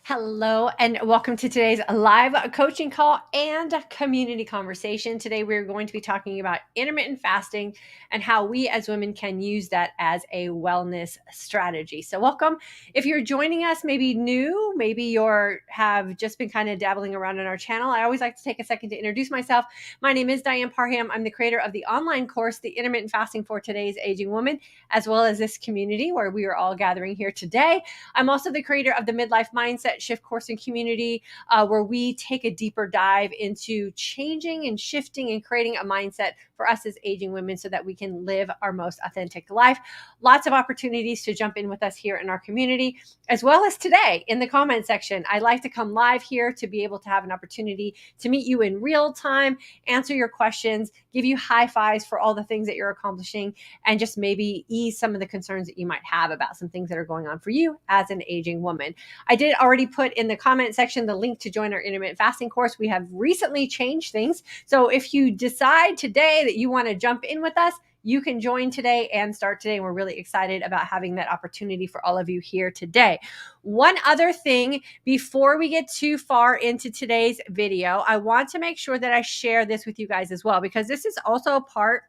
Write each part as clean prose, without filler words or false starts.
Hello, and welcome to today's live coaching call and community conversation. Today, we're going to be talking about intermittent fasting and how we as women can use that as a wellness strategy. So, welcome. If you're joining us, maybe new, maybe you're have just been kind of dabbling around in our channel. I always like to take a second to introduce myself. My name is Diane Parham. I'm the creator of the online course, The Intermittent Fasting for Today's Aging Woman, as well as this community where we are all gathering here today. I'm also the creator of the Midlife Mindset Shift course and community, where we take a deeper dive into changing and shifting and creating a mindset for us as aging women so that we can live our most authentic life. Lots of opportunities to jump in with us here in our community, as well as today in the comment section. I like to come live here to be able to have an opportunity to meet you in real time, answer your questions, give you high fives for all the things that you're accomplishing, and just maybe ease some of the concerns that you might have about some things that are going on for you as an aging woman. I did already put in the comment section the link to join our intermittent fasting course. We have recently changed things. So if you decide today that you want to jump in with us, you can join today and start today. And we're really excited about having that opportunity for all of you here today. One other thing before we get too far into today's video, I want to make sure that I share this with you guys as well, because this is also a part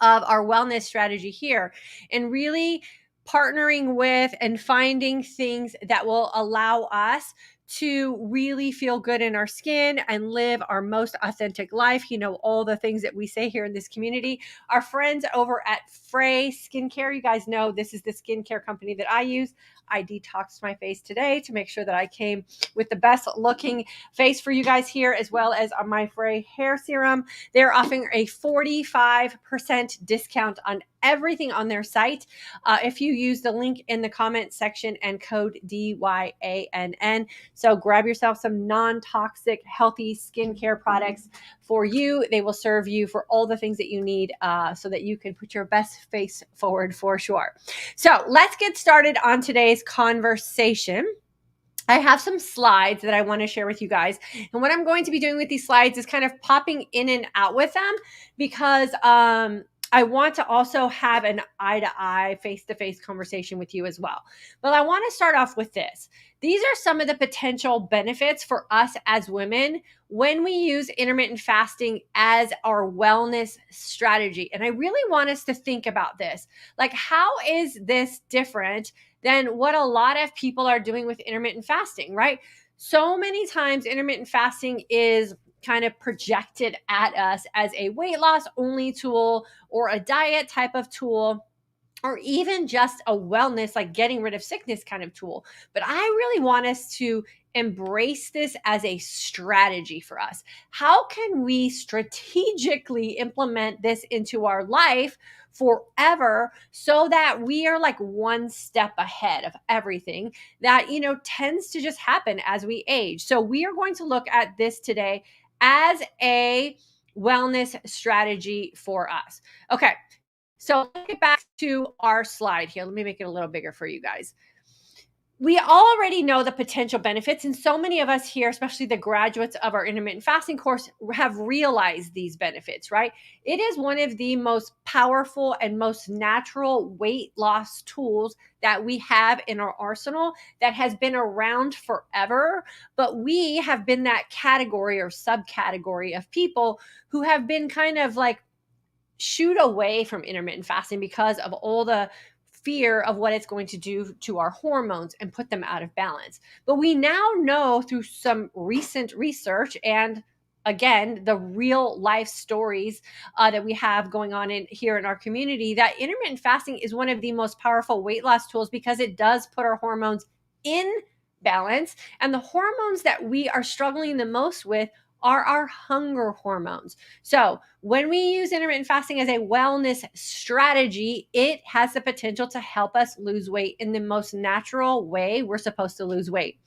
of our wellness strategy here, and really partnering with and finding things that will allow us to really feel good in our skin and live our most authentic life. You know, all the things that we say here in this community. Our friends over at FRÉ Skincare, you guys know this is the skincare company that I use. I detoxed my face today to make sure that I came with the best looking face for you guys here, as well as my FRÉ hair serum. They're offering a 45% discount on everything on their site if you use the link in the comment section and code DYANN. So grab yourself some non-toxic, healthy skincare products for you. They will serve you for all the things that you need so that you can put your best face forward for sure. So let's get started on today's conversation. I have some slides that I want to share with you guys. And what I'm going to be doing with these slides is kind of popping in and out with them, because I want to also have an eye-to-eye, face-to-face conversation with you as well. But I want to start off with this. These are some of the potential benefits for us as women when we use intermittent fasting as our wellness strategy. And I really want us to think about this. Like, how is this different than what a lot of people are doing with intermittent fasting, right? So many times intermittent fasting is kind of projected at us as a weight loss only tool or a diet type of tool, or even just a wellness, like getting rid of sickness kind of tool. But I really want us to embrace this as a strategy for us. How can we strategically implement this into our life forever so that we are like one step ahead of everything that, you know, tends to just happen as we age? So we are going to look at this today as a wellness strategy for us. Okay. So let's get back to our slide here. Let me make it a little bigger for you guys. We already know the potential benefits, and so many of us here, especially the graduates of our intermittent fasting course, have realized these benefits, right? It is one of the most powerful and most natural weight loss tools that we have in our arsenal that has been around forever, but we have been that category or subcategory of people who have been kind of like shoot away from intermittent fasting because of all the fear of what it's going to do to our hormones and put them out of balance. But we now know through some recent research and again, the real life stories that we have going on here in our community, that intermittent fasting is one of the most powerful weight loss tools because it does put our hormones in balance. And the hormones that we are struggling the most with are our hunger hormones. So when we use intermittent fasting as a wellness strategy, it has the potential to help us lose weight in the most natural way we're supposed to lose weight.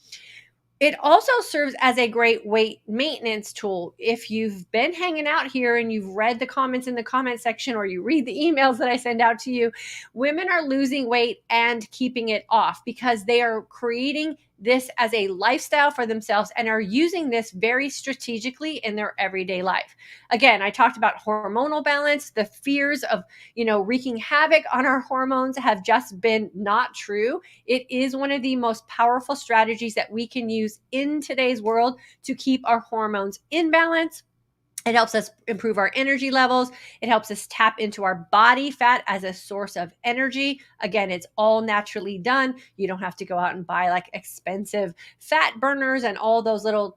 It also serves as a great weight maintenance tool. If you've been hanging out here and you've read the comments in the comment section, or you read the emails that I send out to you, women are losing weight and keeping it off because they are creating this as a lifestyle for themselves and are using this very strategically in their everyday life. Again, I talked about hormonal balance. The fears of, wreaking havoc on our hormones have just been not true. It is one of the most powerful strategies that we can use in today's world to keep our hormones in balance. It helps us improve our energy levels. It helps us tap into our body fat as a source of energy. Again, it's all naturally done. You don't have to go out and buy like expensive fat burners and all those little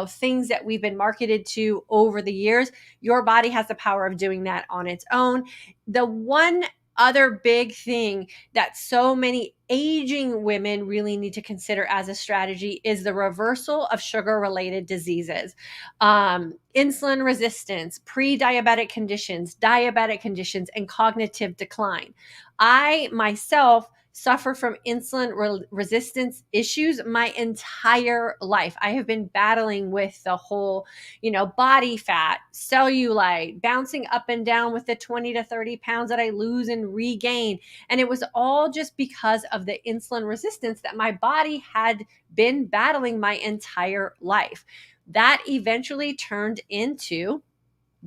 things that we've been marketed to over the years. Your body has the power of doing that on its own. The one other big thing that so many aging women really need to consider as a strategy is the reversal of sugar-related diseases. Insulin resistance, pre-diabetic conditions, diabetic conditions, and cognitive decline. I myself suffer from insulin resistance issues my entire life. I have been battling with the whole, body fat, cellulite, bouncing up and down with the 20 to 30 pounds that I lose and regain. And it was all just because of the insulin resistance that my body had been battling my entire life. That eventually turned into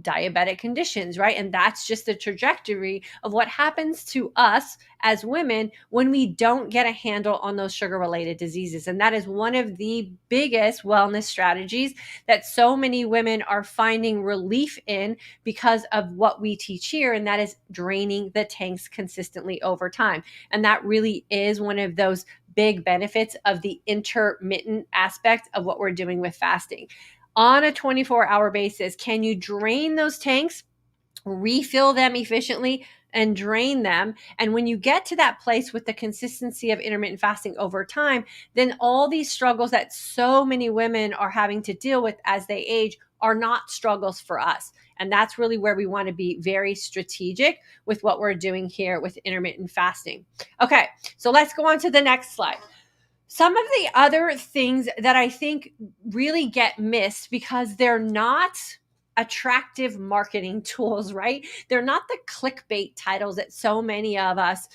diabetic conditions, right? And that's just the trajectory of what happens to us as women when we don't get a handle on those sugar-related diseases. And that is one of the biggest wellness strategies that so many women are finding relief in because of what we teach here, and that is draining the tanks consistently over time. And that really is one of those big benefits of the intermittent aspect of what we're doing with fasting. On a 24-hour basis, can you drain those tanks, refill them efficiently, and drain them? And when you get to that place with the consistency of intermittent fasting over time, then all these struggles that so many women are having to deal with as they age are not struggles for us. And that's really where we want to be very strategic with what we're doing here with intermittent fasting. Okay, so let's go on to the next slide. Some of the other things that I think really get missed because they're not attractive marketing tools, right? They're not the clickbait titles that so many of us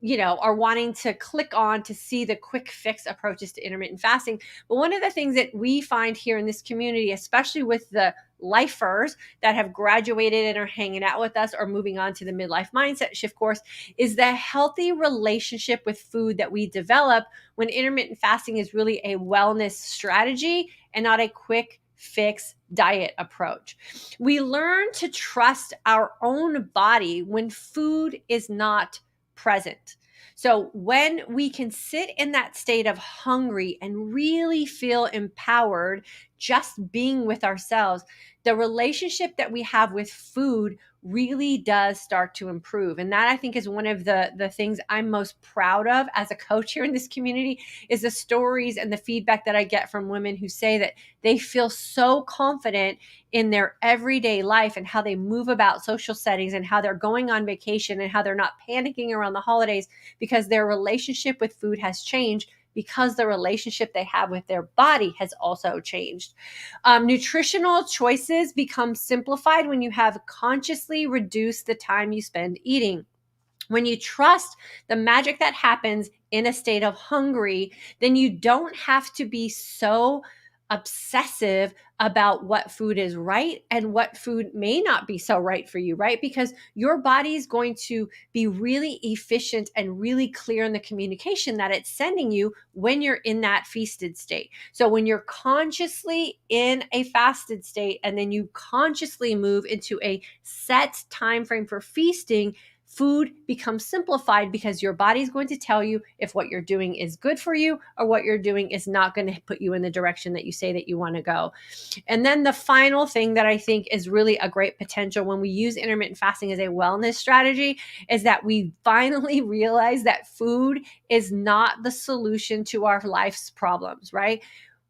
are wanting to click on to see the quick fix approaches to intermittent fasting. But one of the things that we find here in this community, especially with the lifers that have graduated and are hanging out with us or moving on to the midlife mindset shift course, is the healthy relationship with food that we develop when intermittent fasting is really a wellness strategy and not a quick fix diet approach. We learn to trust our own body when food is not present. So when we can sit in that state of hungry and really feel empowered just being with ourselves, the relationship that we have with food really does start to improve. And that, I think, is one of the things I'm most proud of as a coach here in this community, is the stories and the feedback that I get from women who say that they feel so confident in their everyday life and how they move about social settings and how they're going on vacation and how they're not panicking around the holidays because their relationship with food has changed, because the relationship they have with their body has also changed. Nutritional choices become simplified when you have consciously reduced the time you spend eating. When you trust the magic that happens in a state of hungry, then you don't have to be so obsessive about what food is right and what food may not be so right for you, right? Because your body is going to be really efficient and really clear in the communication that it's sending you when you're in that feasted state. So when you're consciously in a fasted state and then you consciously move into a set time frame for feasting, food becomes simplified because your body is going to tell you if what you're doing is good for you or what you're doing is not going to put you in the direction that you say that you want to go. And then the final thing that I think is really a great potential when we use intermittent fasting as a wellness strategy is that we finally realize that food is not the solution to our life's problems, right?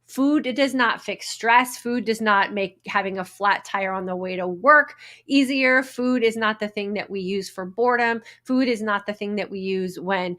Food, it does not fix stress. Food does not make having a flat tire on the way to work easier. Food is not the thing that we use for boredom. Food is not the thing that we use when,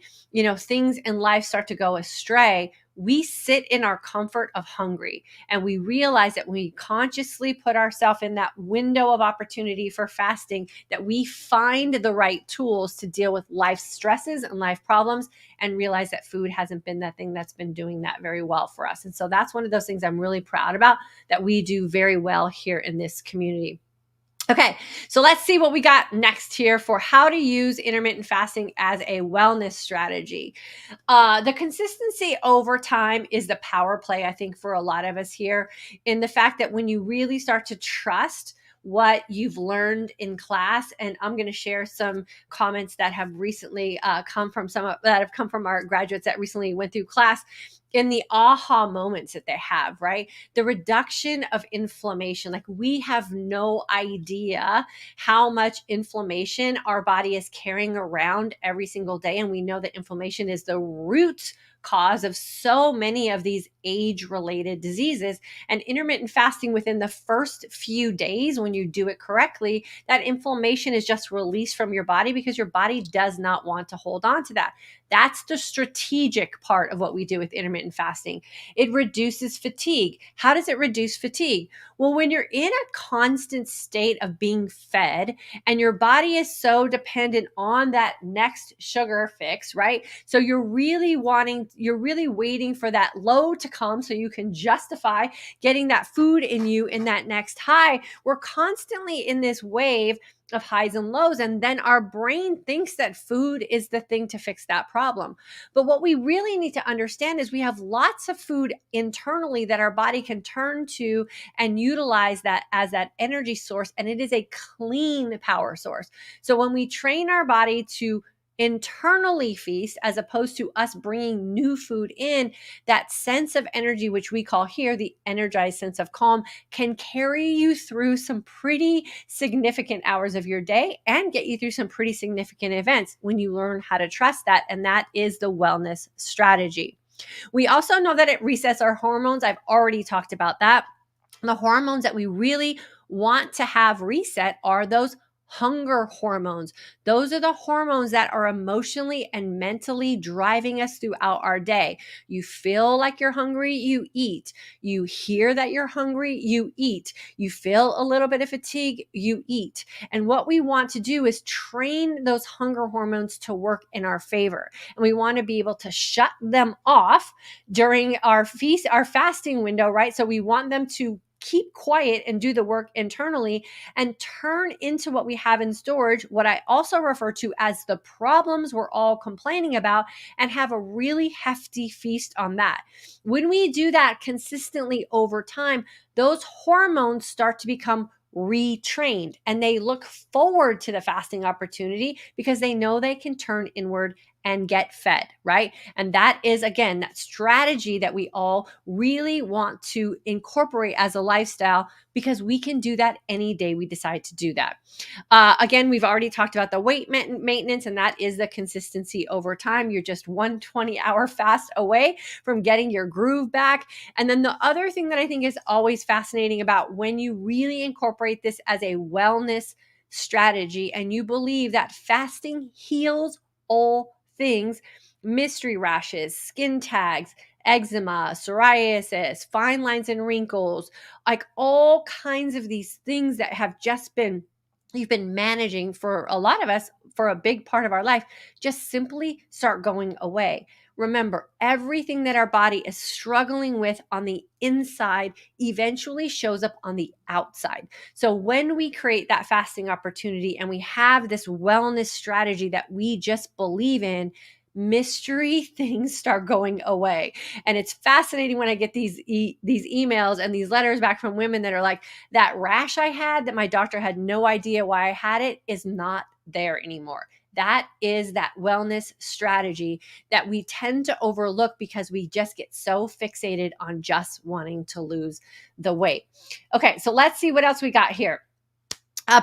things in life start to go astray. we sit in our comfort of hungry, and we realize that when we consciously put ourselves in that window of opportunity for fasting, that we find the right tools to deal with life stresses and life problems, and realize that food hasn't been that thing that's been doing that very well for us. And so that's one of those things I'm really proud about that we do very well here in this community. Okay, so let's see what we got next here for how to use intermittent fasting as a wellness strategy. The consistency over time is the power play, I think, for a lot of us here, in the fact that when you really start to trust what you've learned in class, and I'm going to share some comments that have recently come from our graduates that recently went through class, in the aha moments that they have, right? The reduction of inflammation. Like, we have no idea how much inflammation our body is carrying around every single day. And we know that inflammation is the root cause of so many of these age-related diseases. And intermittent fasting, within the first few days, when you do it correctly, that inflammation is just released from your body because your body does not want to hold on to that. That's the strategic part of what we do with intermittent fasting. It reduces fatigue. How does it reduce fatigue? Well, when you're in a constant state of being fed and your body is so dependent on that next sugar fix, right? So you're really waiting for that low to come so you can justify getting that food in you in that next high. We're constantly in this wave of highs and lows, and then our brain thinks that food is the thing to fix that problem. But what we really need to understand is we have lots of food internally that our body can turn to and utilize that as that energy source, and it is a clean power source. So when we train our body to internally feast, as opposed to us bringing new food in, that sense of energy, which we call here the energized sense of calm, can carry you through some pretty significant hours of your day and get you through some pretty significant events when you learn how to trust that. And that is the wellness strategy. We also know that it resets our hormones. I've already talked about that. The hormones that we really want to have reset are those hunger hormones. Those are the hormones that are emotionally and mentally driving us throughout our day. You feel like you're hungry, you eat. You hear that you're hungry, you eat. You feel a little bit of fatigue, you eat. And what we want to do is train those hunger hormones to work in our favor. And we want to be able to shut them off during our fasting window, right? So we want them to keep quiet and do the work internally and turn into what we have in storage, what I also refer to as the problems we're all complaining about, and have a really hefty feast on that. When we do that consistently over time, those hormones start to become retrained, and they look forward to the fasting opportunity because they know they can turn inward and get fed, right? And that is, again, that strategy that we all really want to incorporate as a lifestyle, because we can do that any day we decide to do that. Again, we've already talked about the weight maintenance, and that is the consistency over time. You're just 120-hour fast away from getting your groove back. And then the other thing that I think is always fascinating about when you really incorporate this as a wellness strategy and you believe that fasting heals all things, mystery rashes, skin tags, eczema, psoriasis, fine lines and wrinkles, like all kinds of these things that have just been, you've been managing for a lot of us for a big part of our life, just simply start going away. Remember, everything that our body is struggling with on the inside eventually shows up on the outside. So when we create that fasting opportunity and we have this wellness strategy that we just believe in, mystery things start going away. And it's fascinating when I get these emails and these letters back from women that are like, that rash I had that my doctor had no idea why I had it is not there anymore. That is that wellness strategy that we tend to overlook because we just get so fixated on just wanting to lose the weight. Okay, so let's see what else we got here.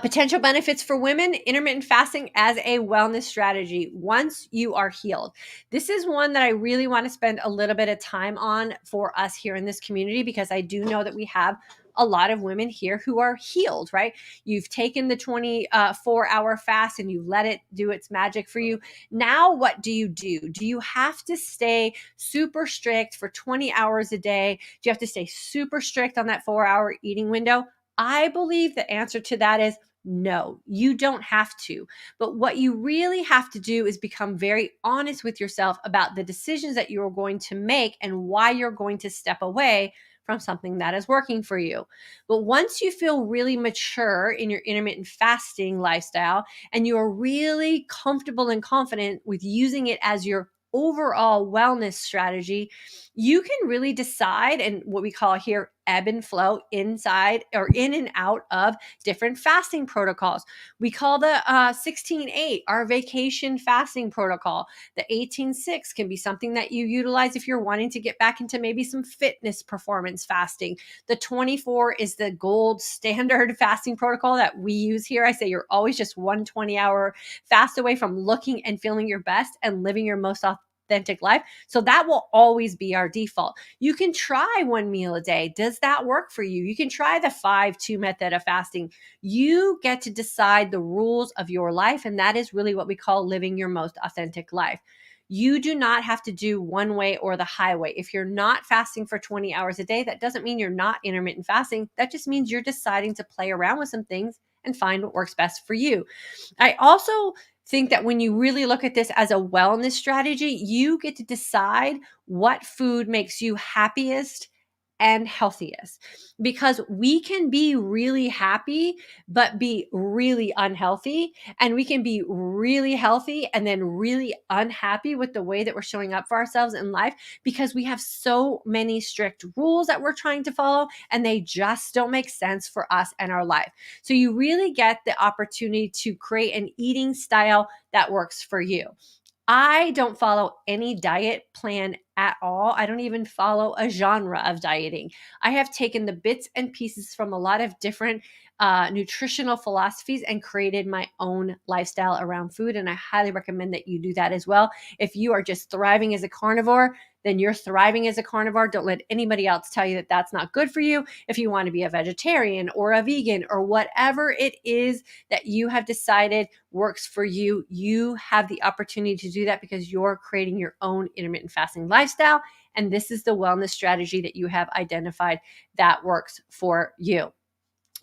Potential benefits for women, intermittent fasting as a wellness strategy once you are healed. This is one that I really want to spend a little bit of time on for us here in this community, because I do know that we have a lot of women here who are healed, right? You've taken the 24-hour fast and you let it do its magic for you. Now, what do you do? Do you have to stay super strict for 20 hours a day? Do you have to stay super strict on that 4-hour eating window? I believe the answer to that is no, you don't have to. But what you really have to do is become very honest with yourself about the decisions that you are going to make and why you're going to step away from something that is working for you. But once you feel really mature in your intermittent fasting lifestyle and you are really comfortable and confident with using it as your overall wellness strategy, you can really decide, and what we call here ebb and flow inside or in and out of different fasting protocols. We call the 16-8 our vacation fasting protocol. The 18-6 can be something that you utilize if you're wanting to get back into maybe some fitness performance fasting. The 24 is the gold standard fasting protocol that we use here. I say you're always just 1 20-hour fast away from looking and feeling your best and living your most authentic life. So that will always be our default. You can try 1 meal a day. Does that work for you? You can try the 5-2 method of fasting. You get to decide the rules of your life, and that is really what we call living your most authentic life. You do not have to do one way or the highway. If you're not fasting for 20 hours a day, that doesn't mean you're not intermittent fasting. That just means you're deciding to play around with some things and find what works best for you. I also think that when you really look at this as a wellness strategy, you get to decide what food makes you happiest and healthiest, because we can be really happy but be really unhealthy, and we can be really healthy and then really unhappy with the way that we're showing up for ourselves in life, because we have so many strict rules that we're trying to follow and they just don't make sense for us and our life. So you really get the opportunity to create an eating style that works for you. I don't follow any diet plan at all. I don't even follow a genre of dieting. I have taken the bits and pieces from a lot of different nutritional philosophies and created my own lifestyle around food. And I highly recommend that you do that as well. If you are just thriving as a carnivore, then you're thriving as a carnivore. Don't let anybody else tell you that that's not good for you. If you want to be a vegetarian or a vegan or whatever it is that you have decided works for you, you have the opportunity to do that because you're creating your own intermittent fasting lifestyle. And this is the wellness strategy that you have identified that works for you.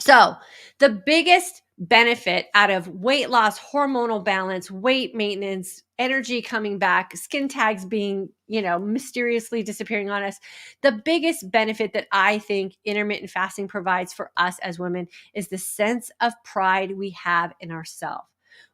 So the biggest benefit out of weight loss, hormonal balance, weight maintenance, energy coming back, skin tags being, mysteriously disappearing on us, the biggest benefit that I think intermittent fasting provides for us as women is the sense of pride we have in ourselves.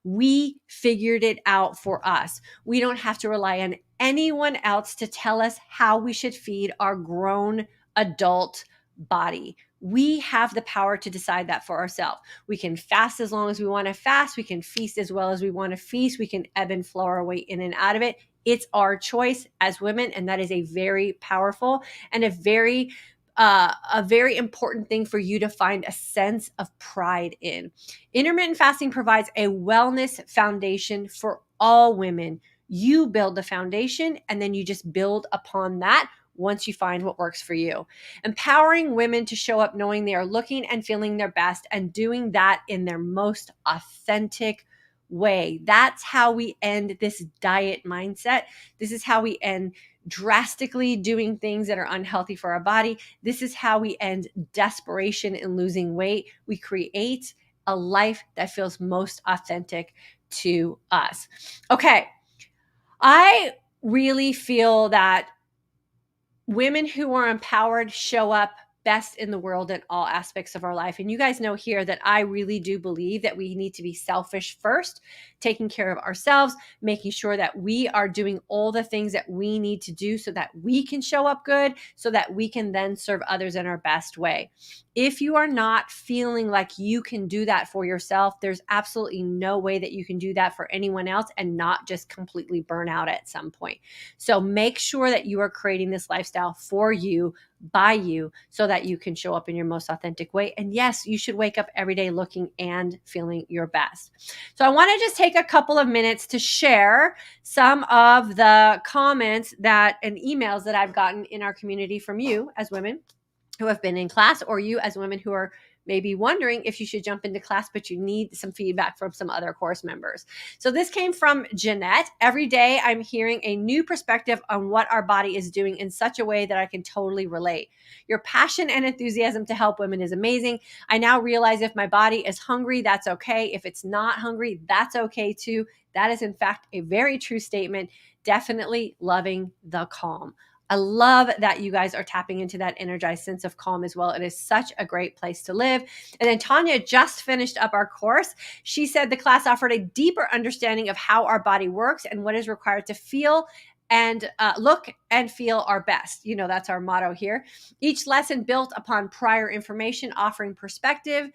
We figured it out for us. We don't have to rely on anyone else to tell us how we should feed our grown adult body. We have the power to decide that for ourselves. We can fast as long as we want to fast. We can feast as well as we want to feast. We can ebb and flow our way in and out of it. It's our choice as women, and that is a very powerful and a very important thing for you to find a sense of pride in. Intermittent fasting provides a wellness foundation for all women. You build the foundation, and then you just build upon that once you find what works for you. Empowering women to show up knowing they are looking and feeling their best and doing that in their most authentic way. That's how we end this diet mindset. This is how we end drastically doing things that are unhealthy for our body. This is how we end desperation in losing weight. We create a life that feels most authentic to us. Okay. I really feel that women who are empowered show up best in the world in all aspects of our life. And you guys know here that I really do believe that we need to be selfish first, taking care of ourselves, making sure that we are doing all the things that we need to do so that we can show up good, so that we can then serve others in our best way. If you are not feeling like you can do that for yourself, there's absolutely no way that you can do that for anyone else and not just completely burn out at some point. So make sure that you are creating this lifestyle for you, by you, so that you can show up in your most authentic way. And yes, you should wake up every day looking and feeling your best. So I want to just take a couple of minutes to share some of the comments and emails that I've gotten in our community from you as women. who have been in class, or you as women who are maybe wondering if you should jump into class, but you need some feedback from some other course members. So this came from Jeanette. Every day I'm hearing a new perspective on what our body is doing in such a way that I can totally relate. Your passion and enthusiasm to help women is amazing. I now realize if my body is hungry, that's okay. If it's not hungry, that's okay too. That is in fact a very true statement. Definitely loving the calm. I love that you guys are tapping into that energized sense of calm as well. It is such a great place to live. And then Tanya just finished up our course. She said the class offered a deeper understanding of how our body works and what is required to feel and look and feel our best. You know, that's our motto here. Each lesson built upon prior information, offering perspective,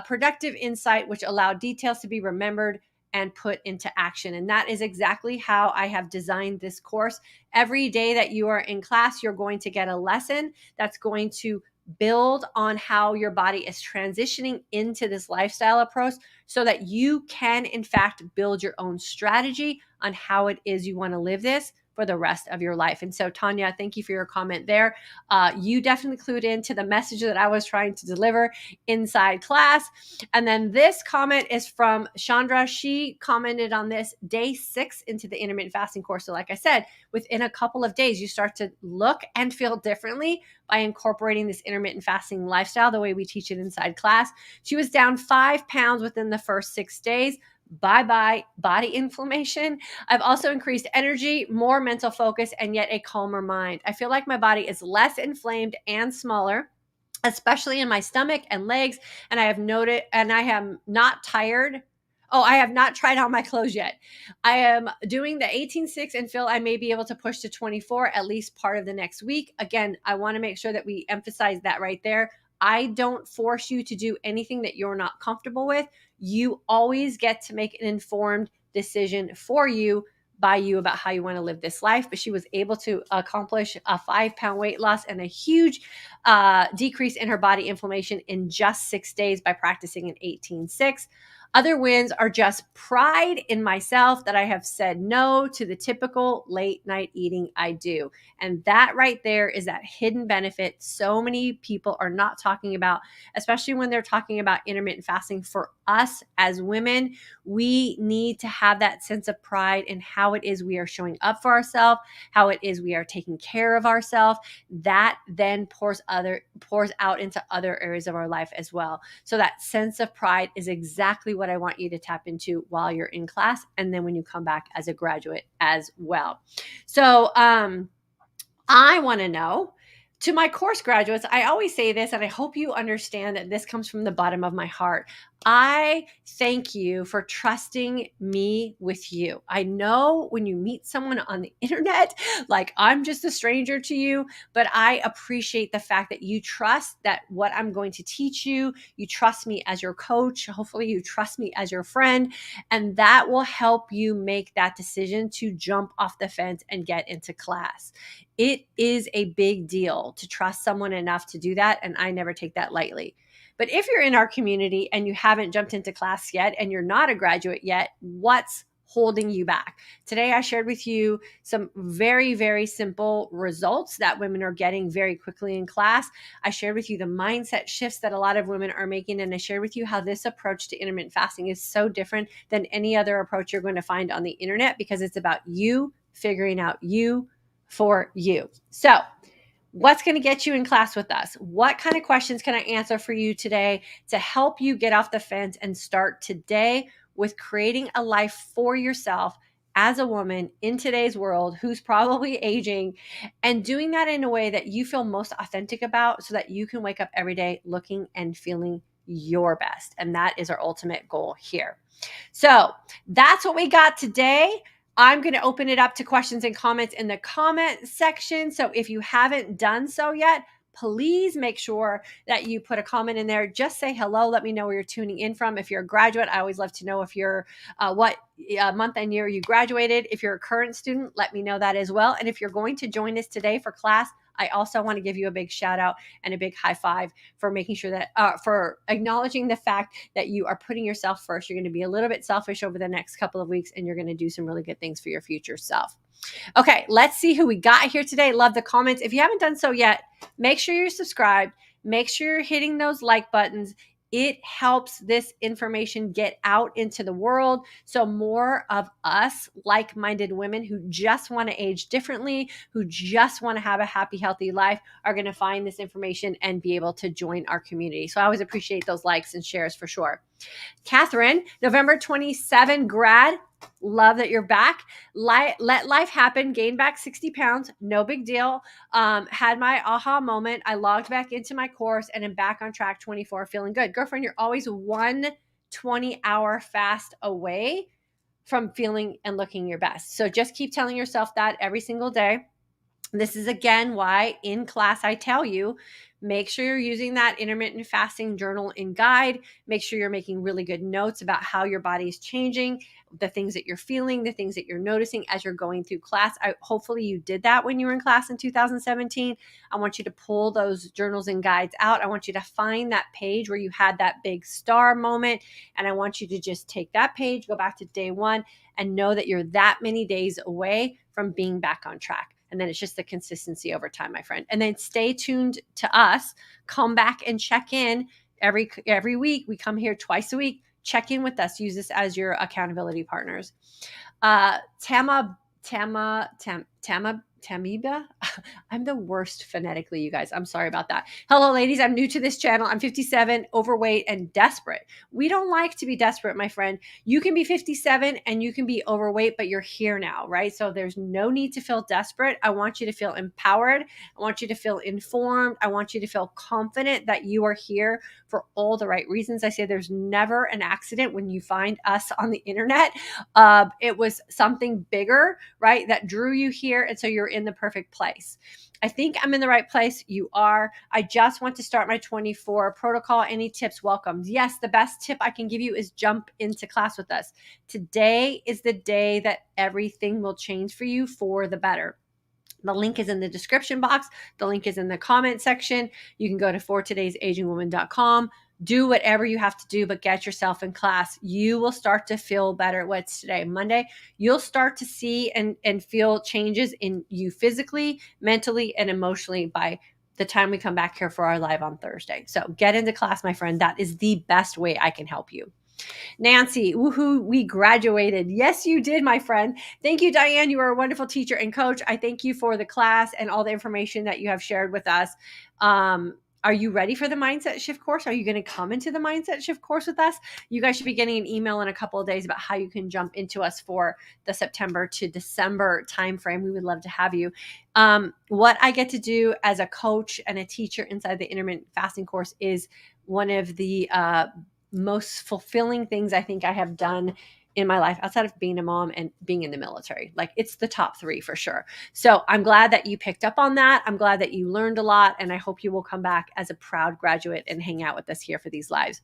productive insight, which allowed details to be remembered and put into action. And that is exactly how I have designed this course. Every day that you are in class, you're going to get a lesson that's going to build on how your body is transitioning into this lifestyle approach so that you can, in fact, build your own strategy on how it is you want to live this for the rest of your life. And so, Tanya, thank you for your comment there. You definitely clued into the message that I was trying to deliver inside class. And then this comment is from Chandra. She commented on this day 6 into the intermittent fasting course. So like I said, within a couple of days, you start to look and feel differently by incorporating this intermittent fasting lifestyle, the way we teach it inside class. She was down 5 pounds within the first 6 days. Bye-bye body inflammation. I've also increased energy, more mental focus, and yet a calmer mind. I feel like my body is less inflamed and smaller, especially in my stomach and legs. And I am not tired. Oh, I have not tried on my clothes yet. I am doing the 18.6 and feel I may be able to push to 24 at least part of the next week. Again, I want to make sure that we emphasize that right there. I don't force you to do anything that you're not comfortable with. You always get to make an informed decision for you by you about how you want to live this life. But she was able to accomplish a 5-pound weight loss and a huge decrease in her body inflammation in just 6 days by practicing an 18.6. Other wins are just pride in myself that I have said no to the typical late night eating I do. And that right there is that hidden benefit so many people are not talking about, especially when they're talking about intermittent fasting. For us as women, we need to have that sense of pride in how it is we are showing up for ourselves, how it is we are taking care of ourselves. That then pours out into other areas of our life as well. So that sense of pride is exactly what I want you to tap into while you're in class, and then when you come back as a graduate as well. So I want to know, to my course graduates, I always say this, and I hope you understand that this comes from the bottom of my heart. I thank you for trusting me with you. I know when you meet someone on the internet, like I'm just a stranger to you, but I appreciate the fact that you trust that what I'm going to teach you, you trust me as your coach. Hopefully you trust me as your friend, and that will help you make that decision to jump off the fence and get into class. It is a big deal to trust someone enough to do that, and I never take that lightly. But if you're in our community and you haven't jumped into class yet and you're not a graduate yet, what's holding you back? Today, I shared with you some very, very simple results that women are getting very quickly in class. I shared with you the mindset shifts that a lot of women are making, and I shared with you how this approach to intermittent fasting is so different than any other approach you're going to find on the internet, because it's about you figuring out you for you. So, what's going to get you in class with us? What kind of questions can I answer for you today to help you get off the fence and start today with creating a life for yourself as a woman in today's world who's probably aging, and doing that in a way that you feel most authentic about so that you can wake up every day looking and feeling your best. And that is our ultimate goal here. So that's what we got today. I'm going to open it up to questions and comments in the comment section. So if you haven't done so yet, please make sure that you put a comment in there. Just say hello. Let me know where you're tuning in from. If you're a graduate, I always love to know if you're what month and year you graduated. If you're a current student, let me know that as well. And if you're going to join us today for class, I also want to give you a big shout out and a big high five for making sure that, for acknowledging the fact that you are putting yourself first. You're going to be a little bit selfish over the next couple of weeks, and you're going to do some really good things for your future self. Okay, let's see who we got here today. Love the comments. If you haven't done so yet, make sure you're subscribed. Make sure you're hitting those like buttons. It helps this information get out into the world. So more of us like-minded women who just want to age differently, who just want to have a happy, healthy life are going to find this information and be able to join our community. So I always appreciate those likes and shares for sure. Catherine, November 27 grad. Love that you're back. Let life happen. Gained back 60 pounds. No big deal. Had my aha moment. I logged back into my course and am back on track 24, feeling good. Girlfriend, you're always one 20-hour fast away from feeling and looking your best. So just keep telling yourself that every single day. This is again why in class I tell you, make sure you're using that intermittent fasting journal and guide. Make sure you're making really good notes about how your body is changing, the things that you're feeling, the things that you're noticing as you're going through class. Hopefully you did that when you were in class in 2017. I want you to pull those journals and guides out. I want you to find that page where you had that big star moment. And I want you to just take that page, go back to day one, and know that you're that many days away from being back on track. And then it's just the consistency over time, my friend. And then stay tuned to us. Come back and check in every week. We come here twice a week. Check in with us. Use this as your accountability partners. Tamiba. I'm the worst phonetically, you guys. I'm sorry about that. Hello, ladies. I'm new to this channel. I'm 57, overweight, and desperate. We don't like to be desperate, my friend. You can be 57 and you can be overweight, but you're here now, right? So there's no need to feel desperate. I want you to feel empowered. I want you to feel informed. I want you to feel confident that you are here for all the right reasons. I say there's never an accident when you find us on the internet. It was something bigger, right, that drew you here. And so you're in the perfect place. I think I'm in the right place. You are. I just want to start my 24 protocol. Any tips welcomed? Yes, the best tip I can give you is jump into class with us. Today is the day that everything will change for you for the better. The link is in the description box. The link is in the comment section. You can go to fortoday'sagingwoman.com. Do whatever you have to do, but get yourself in class. You will start to feel better. What's today? Monday. You'll start to see and feel changes in you physically, mentally, and emotionally by the time we come back here for our live on Thursday. So get into class, my friend. That is the best way I can help you. Nancy, woohoo, we graduated. Yes, you did, my friend. Thank you, Diane. You are a wonderful teacher and coach. I thank you for the class and all the information that you have shared with us. Are you ready for the Mindset Shift course? Are you going to come into the Mindset Shift course with us? You guys should be getting an email in a couple of days about how you can jump into us for the September to December timeframe. We would love to have you. What I get to do as a coach and a teacher inside the intermittent fasting course is one of the most fulfilling things I think I have done in my life outside of being a mom and being in the military. Like it's the top 3 for sure. So I'm glad that you picked up on that. I'm glad that you learned a lot. And I hope you will come back as a proud graduate and hang out with us here for these lives.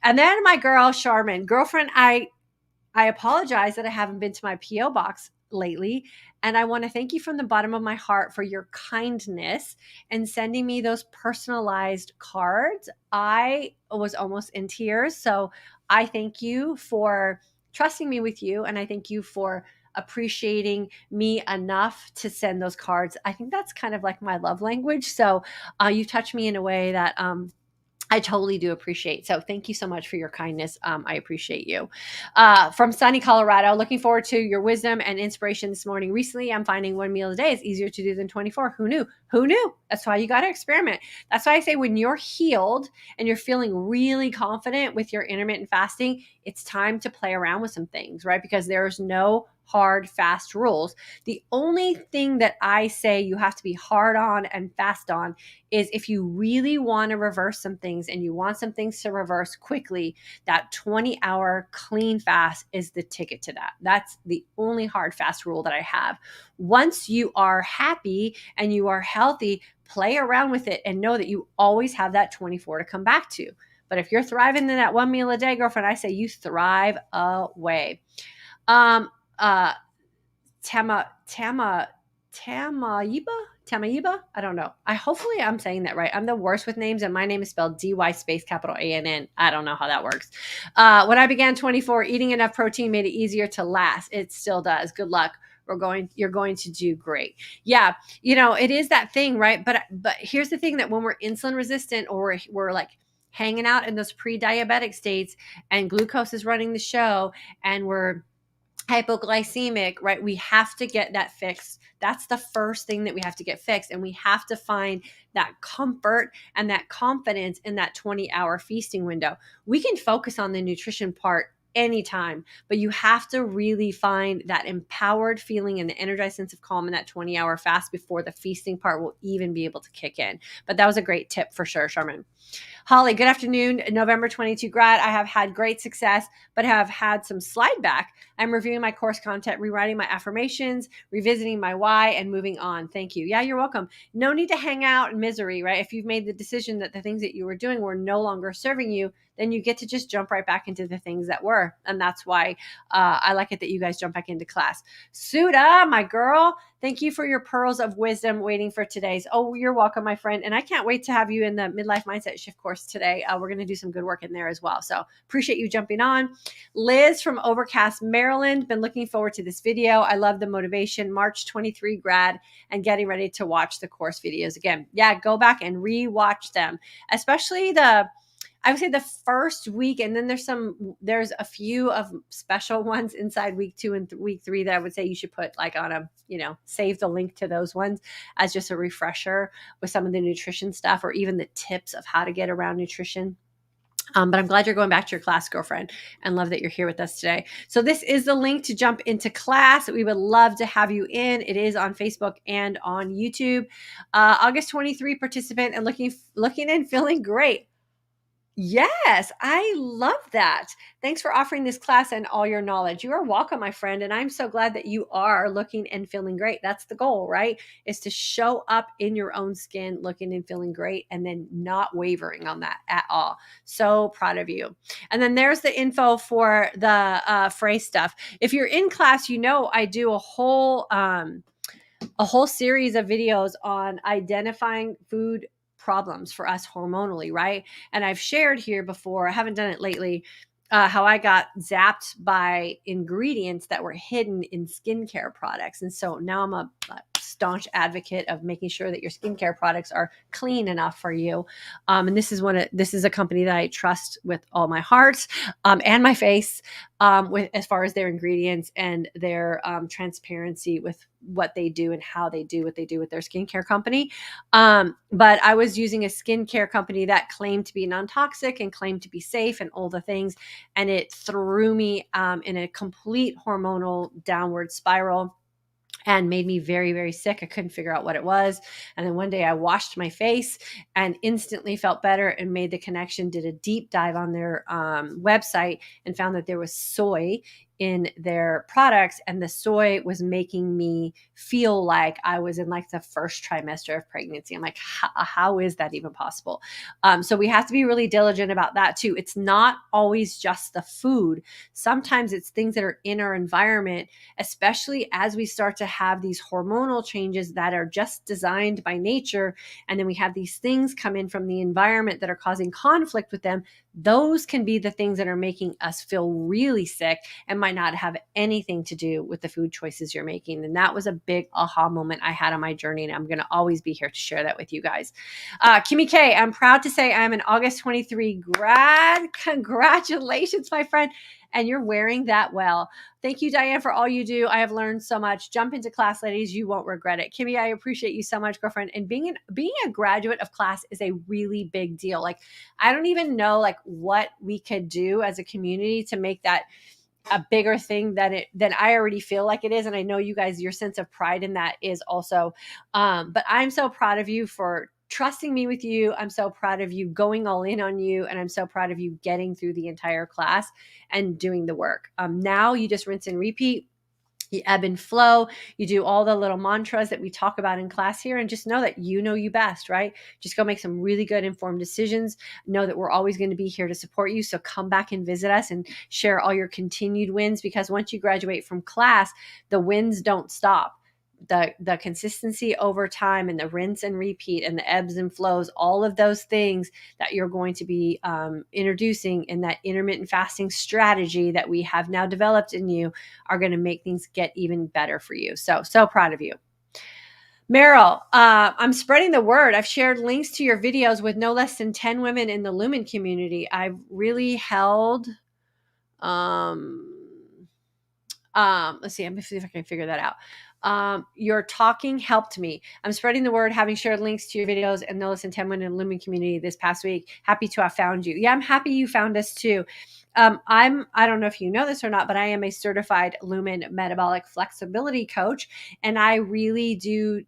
And then my girl, Charmin, girlfriend, I apologize that I haven't been to my PO box lately. And I want to thank you from the bottom of my heart for your kindness and sending me those personalized cards. I was almost in tears. So I thank you for trusting me with you. And I thank you for appreciating me enough to send those cards. I think that's kind of like my love language. So you touch me in a way that I totally do appreciate. So thank you so much for your kindness. I appreciate you. From sunny Colorado, looking forward to your wisdom and inspiration this morning. Recently, I'm finding 1 meal a day is easier to do than 24. Who knew? Who knew? That's why you got to experiment. That's why I say when you're healed and you're feeling really confident with your intermittent fasting, it's time to play around with some things, right? Because there's no hard, fast rules. The only thing that I say you have to be hard on and fast on is if you really want to reverse some things and you want some things to reverse quickly, that 20-hour clean fast is the ticket to that. That's the only hard, fast rule that I have. Once you are happy and you are healthy, play around with it and know that you always have that 24 to come back to. But if you're thriving in that 1 meal a day, girlfriend, I say you thrive away. Tamaiba? I don't know. Hopefully I'm saying that right. I'm the worst with names and my name is spelled DY space capital ANN. I don't know how that works. When I began 24, eating enough protein made it easier to last. It still does. Good luck. you're going to do great. Yeah, it is that thing, right? But here's the thing, that when we're insulin resistant, or we're like hanging out in those pre-diabetic states and glucose is running the show and we're hypoglycemic, right? We have to get that fixed. That's the first thing that we have to get fixed. And we have to find that comfort and that confidence in that 20-hour feasting window. We can focus on the nutrition part anytime, but you have to really find that empowered feeling and the energized sense of calm in that 20-hour fast before the feasting part will even be able to kick in. But that was a great tip for sure, Charmin. Holly, good afternoon. November 22 grad. I have had great success, but have had some slide back. I'm reviewing my course content, rewriting my affirmations, revisiting my why, and moving on. Thank you. Yeah, you're welcome. No need to hang out in misery, right? If you've made the decision that the things that you were doing were no longer serving you, then you get to just jump right back into the things that were. And that's why I like it that you guys jump back into class. Suda, my girl, thank you for your pearls of wisdom waiting for today's. Oh, you're welcome, my friend. And I can't wait to have you in the Midlife Mindset Shift course today. We're going to do some good work in there as well. So appreciate you jumping on. Liz from Overcast, Maryland. Been looking forward to this video. I love the motivation. March 23 grad and getting ready to watch the course videos again. Yeah, go back and re-watch them, especially I would say the first week, and then there's a few of special ones inside week 2 and week 3 that I would say you should put like on a, save the link to those ones as just a refresher with some of the nutrition stuff, or even the tips of how to get around nutrition. But I'm glad you're going back to your class, girlfriend, and love that you're here with us today. So this is the link to jump into class. We would love to have you in. It is on Facebook and on YouTube. August 23 participant and looking and feeling great. Yes, I love that. Thanks for offering this class and all your knowledge. You are welcome, my friend. And I'm so glad that you are looking and feeling great. That's the goal, right? Is to show up in your own skin, looking and feeling great, and then not wavering on that at all. So proud of you. And then there's the info for the FRÉ stuff. If you're in class, I do a whole series of videos on identifying food problems for us hormonally, right? And I've shared here before, I haven't done it lately, how I got zapped by ingredients that were hidden in skincare products. And so now I'm a staunch advocate of making sure that your skincare products are clean enough for you. And this is a company that I trust with all my heart and my face, with as far as their ingredients and their transparency with what they do and how they do what they do with their skincare company. But I was using a skincare company that claimed to be non-toxic and claimed to be safe and all the things. And it threw me in a complete hormonal downward spiral and made me very, very sick. I couldn't figure out what it was. And then one day I washed my face and instantly felt better and made the connection, did a deep dive on their website and found that there was soy in their products, and the soy was making me feel like I was in like the first trimester of pregnancy. I'm like, how is that even possible? So we have to be really diligent about that too. It's not always just the food. Sometimes it's things that are in our environment, especially as we start to have these hormonal changes that are just designed by nature. And then we have these things come in from the environment that are causing conflict with them. Those can be the things that are making us feel really sick and might not have anything to do with the food choices you're making. And that was a big aha moment I had on my journey. And I'm going to always be here to share that with you guys. Kimmy K, I'm proud to say I'm an August 23 grad. Congratulations, my friend. And you're wearing that well. Thank you, Diane, for all you do. I have learned so much. Jump into class, ladies. You won't regret it. Kimmy, I appreciate you so much, girlfriend. And being a graduate of class is a really big deal. Like, I don't even know like what we could do as a community to make that a bigger thing than I already feel like it is. And I know you guys, your sense of pride in that is also, but I'm so proud of you for trusting me with you. I'm so proud of you going all in on you. And I'm so proud of you getting through the entire class and doing the work. Now you just rinse and repeat. You ebb and flow. You do all the little mantras that we talk about in class here, and just know that you know you best, right? Just go make some really good informed decisions. Know that we're always going to be here to support you. So come back and visit us and share all your continued wins, because once you graduate from class, the wins don't stop. the consistency over time and the rinse and repeat and the ebbs and flows, all of those things that you're going to be introducing in that intermittent fasting strategy that we have now developed in you are going to make things get even better for you. So proud of you. Meryl, I'm spreading the word. I've shared links to your videos with no less than 10 women in the Lumen community. I've really held, let's see, I'm going to see if I can figure that out. Your talking helped me. I'm spreading the word, having shared links to your videos and no less than 10 women in the Lumen community this past week. Happy to have found you. Yeah, I'm happy you found us too. I don't know if you know this or not, but I am a certified Lumen Metabolic Flexibility coach, and I really do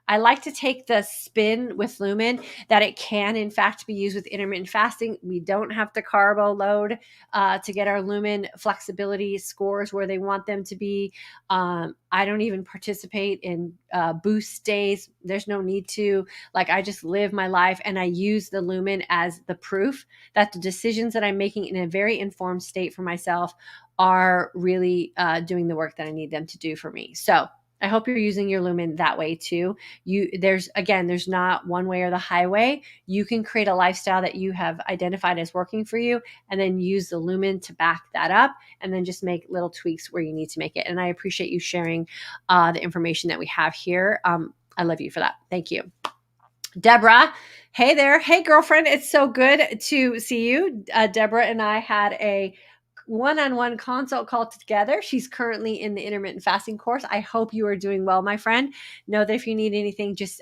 I like to take the spin with Lumen that it can, in fact, be used with intermittent fasting. We don't have to carbo load to get our Lumen flexibility scores where they want them to be. I don't even participate in boost days. There's no need to. Like, I just live my life, and I use the Lumen as the proof that the decisions that I'm making in a very informed state for myself are really doing the work that I need them to do for me. So I hope you're using your Lumen that way too. There's not one way or the highway. You can create a lifestyle that you have identified as working for you, and then use the Lumen to back that up, and then just make little tweaks where you need to make it. And I appreciate you sharing the information that we have here. I love you for that. Thank you. Deborah, hey there. Hey, girlfriend. It's so good to see you. Deborah and I had a one-on-one consult call together. She's currently in the intermittent fasting course. I hope you are doing well, my friend. Know that if you need anything, just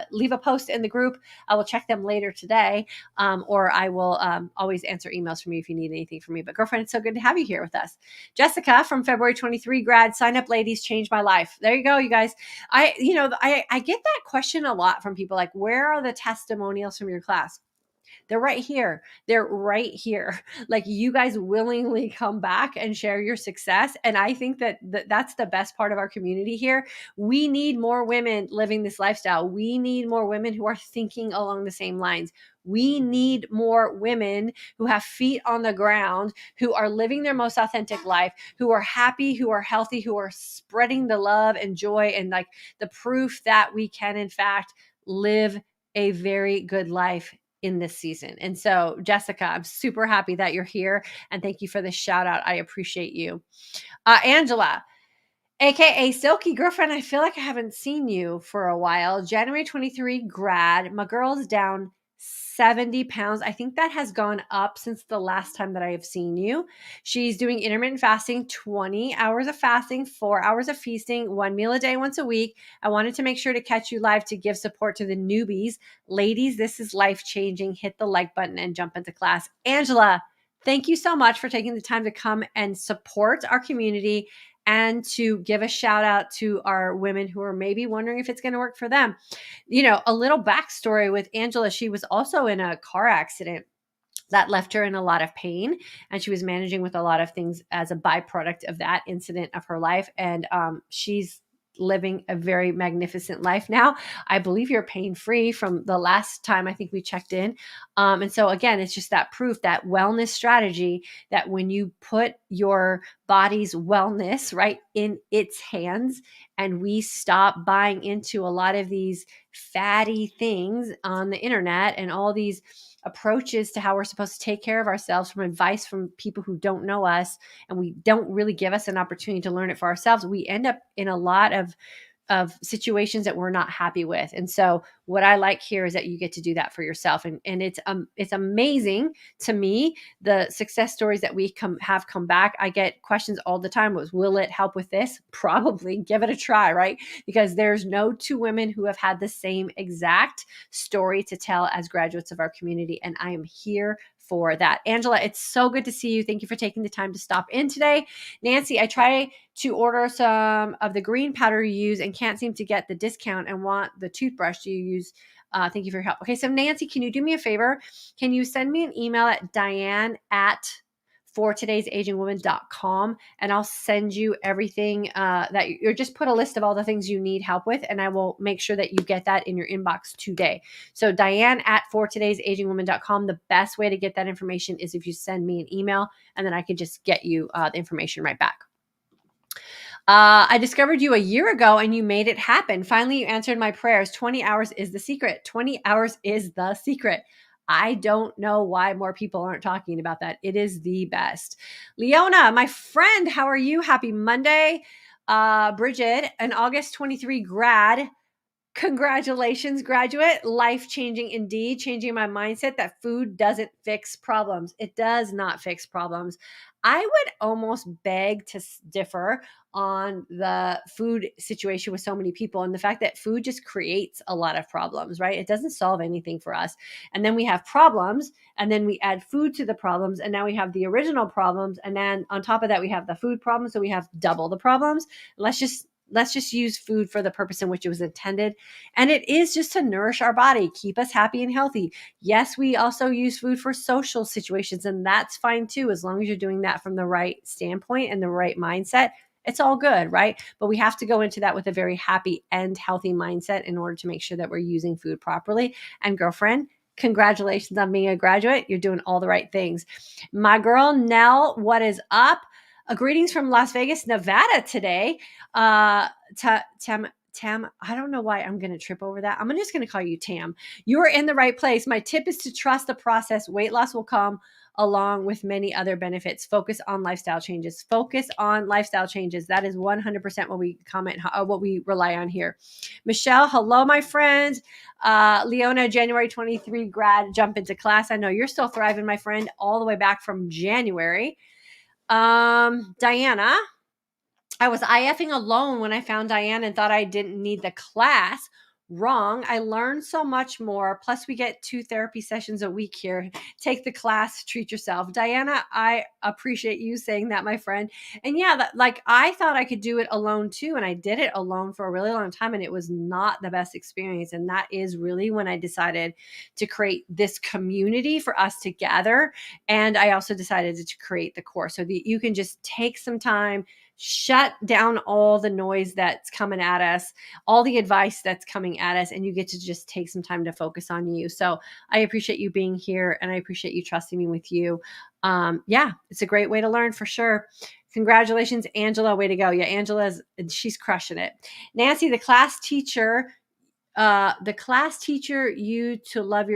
leave a post in the group. I will check them later today, or I will always answer emails from you if you need anything from me. But girlfriend, it's so good to have you here with us. Jessica from February 23 grad, sign up, ladies, changed my life. There you go, you guys. I get that question a lot from people, like, where are the testimonials from your class? They're right here. They're right here. Like, you guys willingly come back and share your success. And I think that that's the best part of our community here. We need more women living this lifestyle. We need more women who are thinking along the same lines. We need more women who have feet on the ground, who are living their most authentic life, who are happy, who are healthy, who are spreading the love and joy and like the proof that we can, in fact, live a very good life in this season. And so, Jessica, I'm super happy that you're here, and thank you for the shout out. I appreciate you. Angela, AKA Silky Girlfriend, I feel like I haven't seen you for a while. January 23 grad. My girl's down 70 pounds. I think that has gone up since the last time that I have seen you. She's doing intermittent fasting, 20 hours of fasting, 4 hours of feasting, 1 meal a day once a week. I wanted to make sure to catch you live to give support to the newbies. Ladies, this is life-changing. Hit the like button and jump into class. Angela, thank you so much for taking the time to come and support our community and to give a shout out to our women who are maybe wondering if it's going to work for them. You know, a little backstory with Angela, she was also in a car accident that left her in a lot of pain, and she was managing with a lot of things as a byproduct of that incident of her life. And she's living a very magnificent life now. I believe you're pain-free from the last time I think we checked in. And so again, it's just that proof, that wellness strategy, that when you put your body's wellness right in its hands, and we stop buying into a lot of these fatty things on the internet and all these approaches to how we're supposed to take care of ourselves from advice from people who don't know us, and we don't really give us an opportunity to learn it for ourselves, we end up in a lot of situations that we're not happy with. And so what I like here is that you get to do that for yourself. And it's amazing to me, the success stories that we have come back. I get questions all the time. Will it help with this? Probably. Give it a try, right? Because there's no two women who have had the same exact story to tell as graduates of our community. And I am here for that. Angela, it's so good to see you. Thank you for taking the time to stop in today. Nancy, I try to order some of the green powder you use and can't seem to get the discount and want the toothbrush. Do you use? Thank you for your help. Okay, so Nancy, can you do me a favor? Can you send me an email at DYANN@fortoday'sagingwoman.com, and I'll send you everything that you just put a list of all the things you need help with, and I will make sure that you get that in your inbox today. So DYANN@fortoday'sagingwoman.com. The best way to get that information is if you send me an email, and then I can just get you the information right back. I discovered you a year ago and you made it happen. Finally, you answered my prayers. 20 hours is the secret. 20 hours is the secret. I don't know why more people aren't talking about that. It is the best. Leona, my friend, how are you? Happy Monday. Bridget, an August 23 grad. Congratulations, graduate. Life changing indeed, changing my mindset that food doesn't fix problems. It does not fix problems. I would almost beg to differ on the food situation with so many people and the fact that food just creates a lot of problems, right? It doesn't solve anything for us. And then we have problems, and then we add food to the problems, and now we have the original problems. And then on top of that, we have the food problem. So we have double the problems. Let's just use food for the purpose in which it was intended. And it is just to nourish our body, keep us happy and healthy. Yes, we also use food for social situations, and that's fine too, as long as you're doing that from the right standpoint and the right mindset. It's all good, right? But we have to go into that with a very happy and healthy mindset in order to make sure that we're using food properly. And girlfriend, congratulations on being a graduate. You're doing all the right things. My girl, Nell, what is up? Greetings from Las Vegas, Nevada today. Tam, I don't know why I'm going to trip over that. I'm just going to call you Tam. You are in the right place. My tip is to trust the process. Weight loss will come along with many other benefits. Focus on lifestyle changes. Focus on lifestyle changes. That is 100% what we rely on here. Michelle, hello, my friend. Leona, January 23 grad, jump into class. I know you're still thriving, my friend, all the way back from January. Diana, I was IFing alone when I found DYANN and thought I didn't need the class. Wrong. I learned so much more. Plus, we get 2 therapy sessions a week here. Take the class, treat yourself. Diana, I appreciate you saying that, my friend. And yeah, I thought I could do it alone too. And I did it alone for a really long time. And it was not the best experience. And that is really when I decided to create this community for us to gather. And I also decided to create the course so that you can just take some time, shut down all the noise that's coming at us, all the advice that's coming at us, and you get to just take some time to focus on you. So I appreciate you being here, and I appreciate you trusting me with you. Yeah, it's a great way to learn for sure. Congratulations, Angela. Way to go. Yeah, she's crushing it. Nancy, the class teaches you to love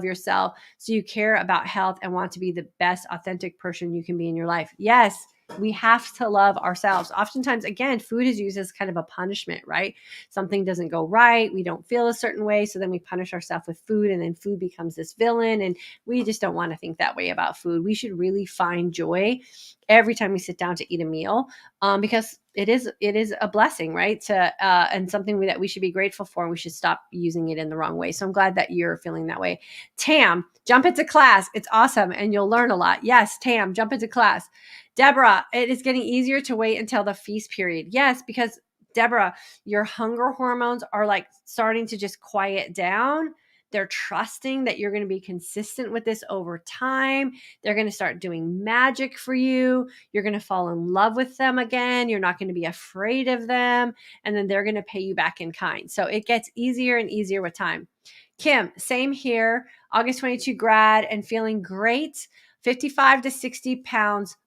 yourself, so you care about health and want to be the best authentic person you can be in your life. Yes, we have to love ourselves. Oftentimes, again, food is used as kind of a punishment, right? Something doesn't go right. We don't feel a certain way. So then we punish ourselves with food, and then food becomes this villain. And we just don't want to think that way about food. We should really find joy every time we sit down to eat a meal, because it is a blessing, right? And something that we should be grateful for, and we should stop using it in the wrong way. So I'm glad that you're feeling that way. Tam, jump into class. It's awesome, and you'll learn a lot. Yes, Tam, jump into class. Deborah, it is getting easier to wait until the feast period. Yes, because Deborah, your hunger hormones are like starting to just quiet down. They're trusting that you're going to be consistent with this over time. They're going to start doing magic for you. You're going to fall in love with them again. You're not going to be afraid of them. And then they're going to pay you back in kind. So it gets easier and easier with time. Kim, same here. August 22 grad and feeling great. 55 to 60 pounds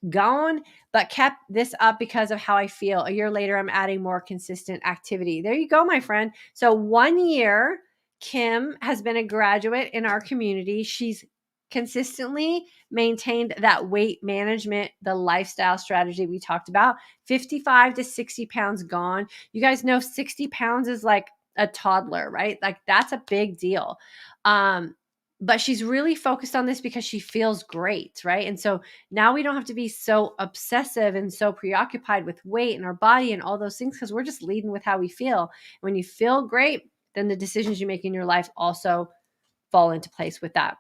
gone, but kept this up because of how I feel. A year later, I'm adding more consistent activity. There you go, my friend. So 1 year, Kim has been a graduate in our community. She's consistently maintained that weight management, the lifestyle strategy we talked about. 55 to 60 pounds gone. You guys know 60 pounds is like a toddler, right? Like that's a big deal. But she's really focused on this because she feels great, right? And so now we don't have to be so obsessive and so preoccupied with weight and our body and all those things, because we're just leading with how we feel. When you feel great, then the decisions you make in your life also fall into place with that.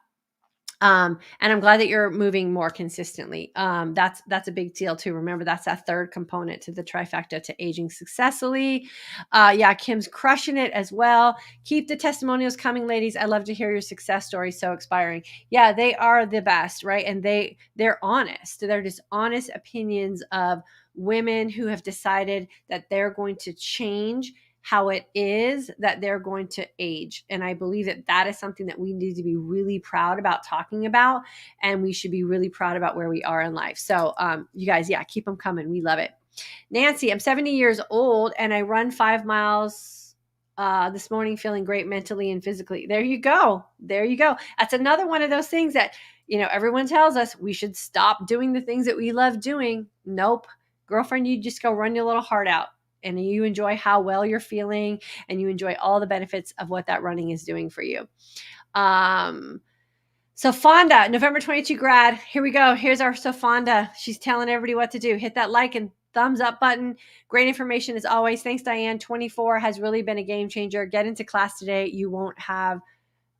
And I'm glad that you're moving more consistently. That's a big deal too. Remember, that's that third component to the trifecta to aging successfully. Yeah, Kim's crushing it as well. Keep the testimonials coming, ladies. I love to hear your success stories. So inspiring. Yeah, they are the best, right? And they're honest. They're just honest opinions of women who have decided that they're going to change how it is that they're going to age. And I believe that that is something that we need to be really proud about talking about. And we should be really proud about where we are in life. So you guys, yeah, keep them coming. We love it. Nancy, I'm 70 years old and I run 5 miles this morning, feeling great mentally and physically. There you go. There you go. That's another one of those things that, everyone tells us we should stop doing the things that we love doing. Nope. Girlfriend, you just go run your little heart out and you enjoy how well you're feeling and you enjoy all the benefits of what that running is doing for you. So Fonda, November 22 grad. Here we go. Here's our Fonda. She's telling everybody what to do. Hit that like and thumbs up button. Great information as always. Thanks, Diane. 24 has really been a game changer. Get into class today. You won't have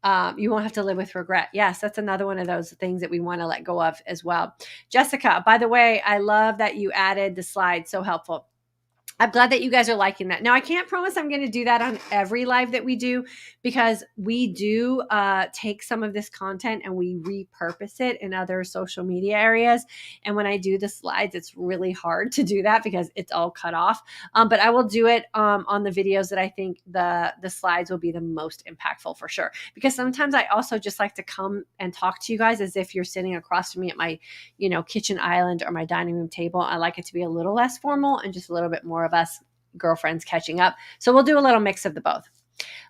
to live with regret. Yes, that's another one of those things that we want to let go of as well. Jessica, by the way, I love that you added the slides. So helpful. I'm glad that you guys are liking that. Now, I can't promise I'm going to do that on every live that we do because we do take some of this content and we repurpose it in other social media areas. And when I do the slides, it's really hard to do that because it's all cut off. But I will do it on the videos that I think the slides will be the most impactful for sure. Because sometimes I also just like to come and talk to you guys as if you're sitting across from me at my, kitchen island or my dining room table. I like it to be a little less formal and just a little bit more of us girlfriends catching up. So we'll do a little mix of the both.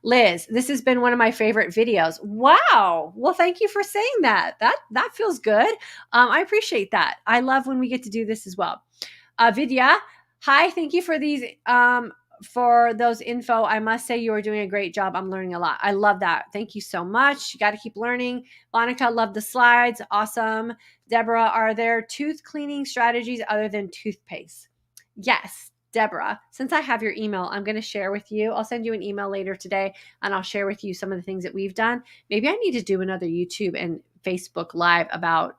Liz, this has been one of my favorite videos. Wow. Well, thank you for saying that. That feels good. I appreciate that. I love when we get to do this as well. Vidya, hi. Thank you for these, for those info. I must say you are doing a great job. I'm learning a lot. I love that. Thank you so much. You got to keep learning. Monica, love the slides. Awesome. Deborah, are there tooth cleaning strategies other than toothpaste? Yes. Deborah, since I have your email, I'm going to share with you. I'll send you an email later today and I'll share with you some of the things that we've done. Maybe I need to do another YouTube and Facebook live about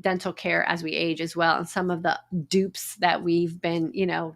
dental care as we age as well. And some of the dupes that we've been,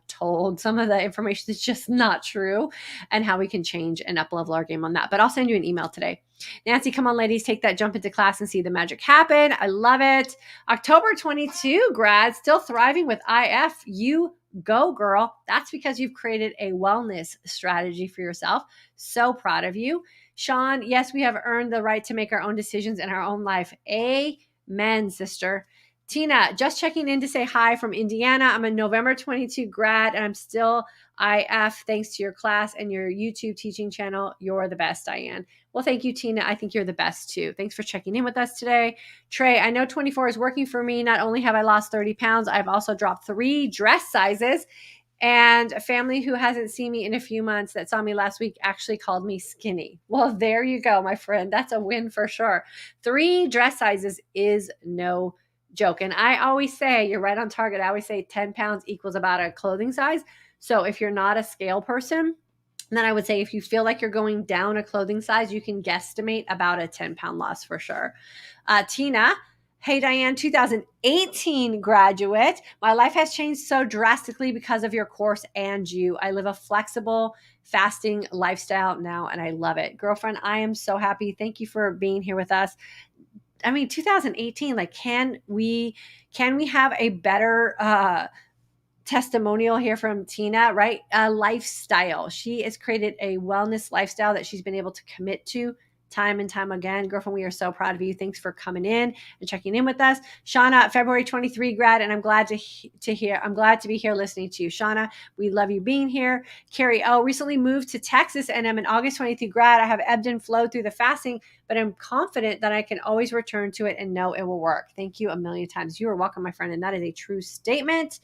told, some of the information is just not true and how we can change and up level our game on that. But I'll send you an email today. Nancy, come on, ladies, take that jump into class and see the magic happen. I love it. October 22, grad, still thriving with IF. You go, girl. That's because you've created a wellness strategy for yourself. So proud of you. Sean, yes, we have earned the right to make our own decisions in our own life. Amen, sister. Tina, just checking in to say hi from Indiana. I'm a November 22 grad and I'm still IF thanks to your class and your YouTube teaching channel. You're the best, Diane. Well, thank you, Tina. I think you're the best too. Thanks for checking in with us today. Trey, I know 24 is working for me. Not only have I lost 30 pounds, I've also dropped 3 dress sizes. And a family who hasn't seen me in a few months that saw me last week actually called me skinny. Well, there you go, my friend. That's a win for sure. 3 dress sizes is no joke. And I always say, you're right on target. I always say 10 pounds equals about a clothing size. So if you're not a scale person, then I would say if you feel like you're going down a clothing size, you can guesstimate about a 10-pound loss for sure. Tina, hey, Diane, 2018 graduate. My life has changed so drastically because of your course and you. I live a flexible fasting lifestyle now, and I love it. Girlfriend, I am so happy. Thank you for being here with us. I mean, 2018, like, can we have a better testimonial here from Tina, right? A lifestyle. She has created a wellness lifestyle that she's been able to commit to time and time again. Girlfriend, we are so proud of you. Thanks for coming in and checking in with us. Shauna, February 23 grad, and I'm glad I'm glad to be here listening to you. Shauna, we love you being here. Carrie, recently moved to Texas and I'm an August 23 grad. I have ebbed and flowed through the fasting, but I'm confident that I can always return to it and know it will work. Thank you a million times. You are welcome, my friend, and that is a true statement.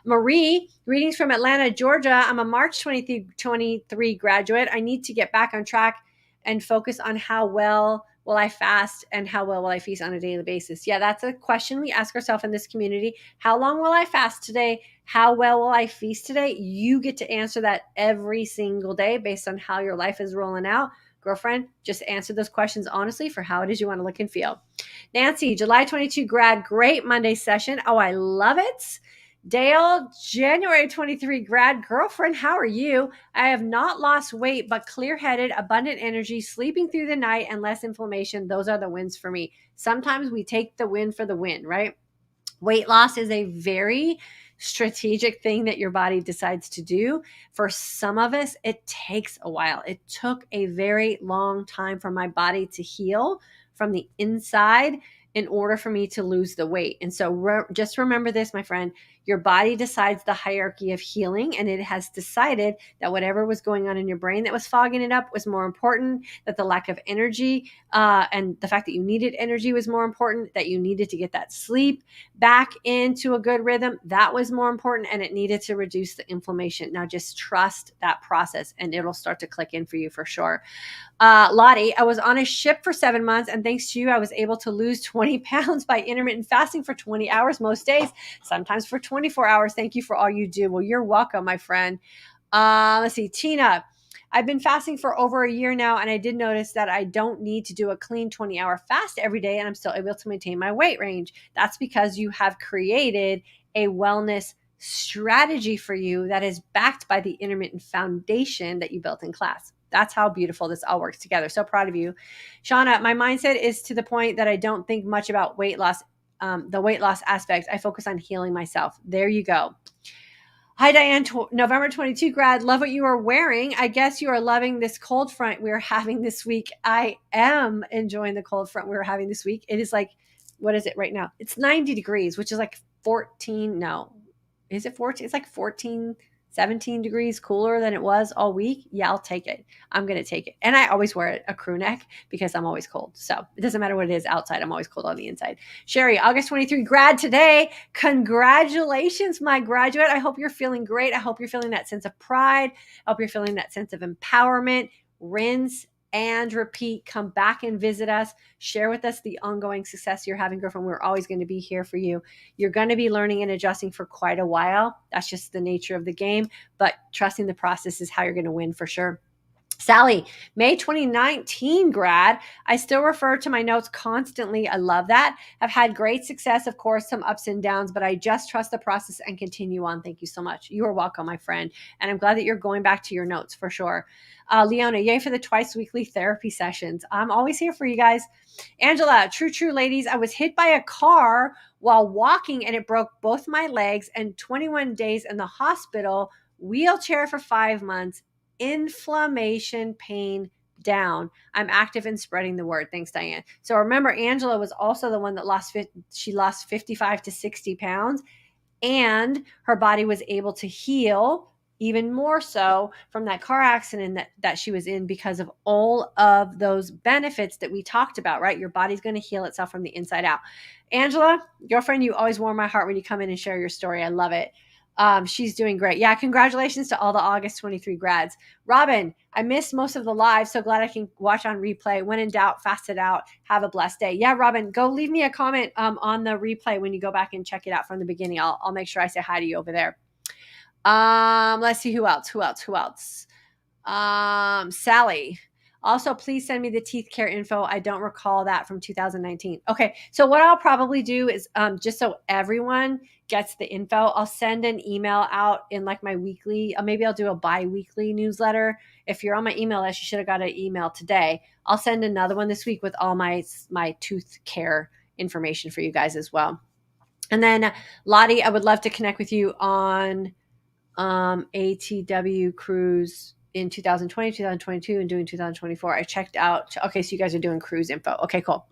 Marie, greetings from Atlanta, Georgia. I'm a March 23 graduate. I need to get back on track and focus on how well will I fast and how well will I feast on a daily basis. Yeah, that's a question we ask ourselves in this community. How long will I fast today? How well will I feast today? You get to answer that every single day based on how your life is rolling out. Girlfriend, just answer those questions honestly for how it is you want to look and feel. Nancy, July 22 grad, great Monday session. Oh, I love it. Dale, January 23 grad. Girlfriend, how are you? I have not lost weight, but clear-headed, abundant energy, sleeping through the night, and less inflammation. Those are the wins for me. Sometimes we take the win for the win, right? Weight loss is a very strategic thing that your body decides to do. For some of us, it takes a while. It took a very long time for my body to heal from the inside in order for me to lose the weight. And so just remember this, my friend, Your body decides the hierarchy of healing, and it has decided that whatever was going on in your brain that was fogging it up was more important, that the lack of energy and the fact that you needed energy was more important, that you needed to get that sleep back into a good rhythm, that was more important, and it needed to reduce the inflammation. Now just trust that process and it'll start to click in for you for sure. Lottie, I was on a ship for 7 months, and thanks to you, I was able to lose 20 pounds by intermittent fasting for 20 hours most days, sometimes for 24 hours. Thank you for all you do. Well, you're welcome, my friend. Let's see, Tina. I've been fasting for over a year now, and I did notice that I don't need to do a clean 20-hour fast every day, and I'm still able to maintain my weight range. That's because you have created a wellness strategy for you that is backed by the intermittent foundation that you built in class. That's how beautiful this all works together. So proud of you. Shauna, my mindset is to the point that I don't think much about weight loss, the weight loss aspect. I focus on healing myself. There you go. Hi, Diane, November 22 grad. Love what you are wearing. I guess you are loving this cold front we're having this week. I am enjoying the cold front we're having this week. It is like, what is it right now? It's 90 degrees, which is like 14. No, is it 14? It's like 14, 17 degrees cooler than it was all week. Yeah, I'll take it. I'm going to take it. And I always wear a crew neck because I'm always cold. So it doesn't matter what it is outside. I'm always cold on the inside. Sherry, August 23 grad today. Congratulations, my graduate. I hope you're feeling great. I hope you're feeling that sense of pride. I hope you're feeling that sense of empowerment. Rinse and repeat. Come back and visit us. Share with us the ongoing success you're having, girlfriend. We're always going to be here for you. You're going to be learning and adjusting for quite a while. That's just the nature of the game. But trusting the process is how you're going to win for sure. Sally, May 2019 grad. I still refer to my notes constantly. I love that. I've had great success, of course, some ups and downs, but I just trust the process and continue on. Thank you so much. You are welcome, my friend. And I'm glad that you're going back to your notes for sure. Leona, yay for the twice weekly therapy sessions. I'm always here for you guys. Angela, true, ladies. I was hit by a car while walking and it broke both my legs, and 21 days in the hospital, wheelchair for 5 months. Inflammation, pain down. I'm active in spreading the word. Thanks, Diane. So remember, Angela was also the one that lost 55 to 60 pounds, and her body was able to heal even more so from that car accident that she was in because of all of those benefits that we talked about, right? Your body's going to heal itself from the inside out. Angela, girlfriend, you always warm my heart when you come in and share your story. I love it. She's doing great. Yeah, congratulations to all the August 23 grads. Robin, I missed most of the live, so glad I can watch on replay. When in doubt, fast it out. Have a blessed day. Yeah, Robin, go leave me a comment on the replay when you go back and check it out from the beginning. I'll make sure I say hi to you over there. Let's see who else. Sally. Also, please send me the teeth care info. I don't recall that from 2019. Okay, so what I'll probably do is just so everyone gets the info, I'll send an email out in like my weekly, maybe I'll do a bi-weekly newsletter. If you're on my email list, you should have got an email today. I'll send another one this week with all my tooth care information for you guys as well. And then Lottie, I would love to connect with you on ATW cruise in 2020, 2022, and doing 2024. I checked out. Okay, so you guys are doing cruise info. Okay, cool.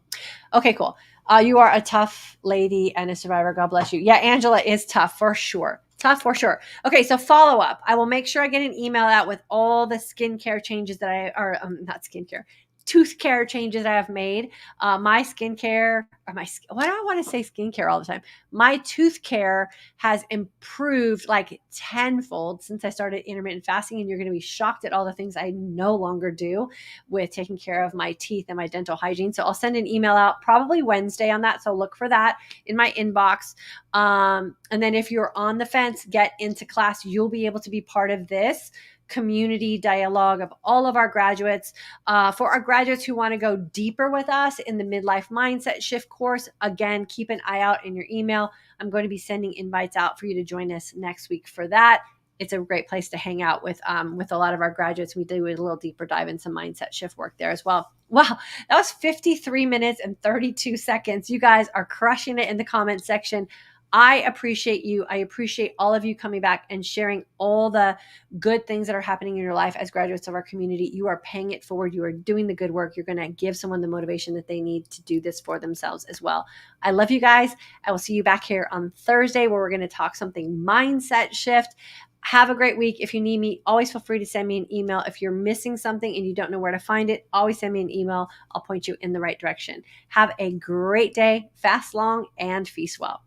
You are a tough lady and a survivor. God bless you. Yeah, Angela is tough for sure. Okay, so follow up. I will make sure I get an email out with all the skincare changes that not skincare, tooth care changes I have made. My skincare, why do I want to say skincare all the time? My tooth care has improved like tenfold since I started intermittent fasting, and you're going to be shocked at all the things I no longer do with taking care of my teeth and my dental hygiene. So I'll send an email out probably Wednesday on that. So look for that in my inbox. And then if you're on the fence, get into class. You'll be able to be part of this community dialogue of all of our graduates. For our graduates who want to go deeper with us in the midlife mindset shift course, again, keep an eye out in your email. I'm going to be sending invites out for you to join us next week for that. It's a great place to hang out with a lot of our graduates. We do a little deeper dive in some mindset shift work there as well. Wow, that was 53 minutes and 32 seconds. You guys are crushing it in the comment section. I appreciate you. I appreciate all of you coming back and sharing all the good things that are happening in your life as graduates of our community. You are paying it forward. You are doing the good work. You're going to give someone the motivation that they need to do this for themselves as well. I love you guys. I will see you back here on Thursday where we're going to talk something mindset shift. Have a great week. If you need me, always feel free to send me an email. If you're missing something and you don't know where to find it, always send me an email. I'll point you in the right direction. Have a great day. Fast long and feast well.